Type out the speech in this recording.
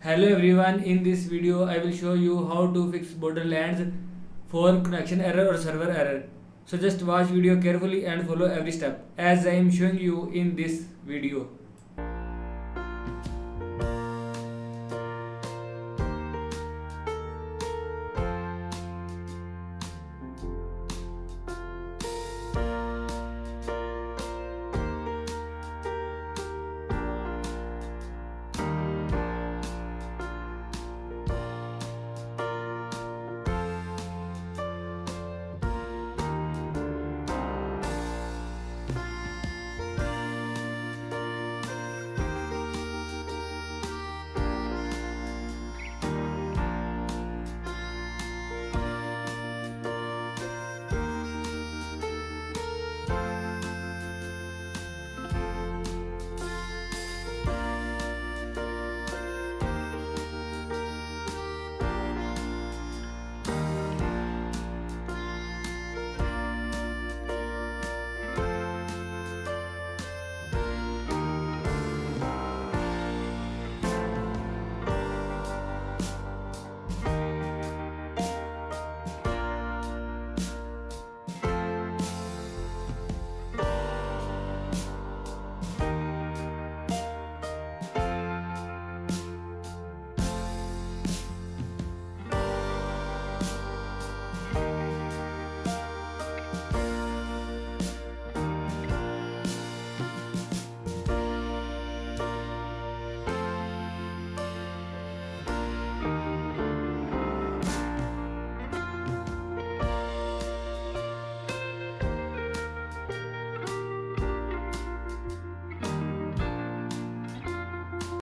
Hello everyone, in this video I will show you how to fix Borderlands for connection error or server error. So just watch video carefully and follow every step as I am showing you in this video.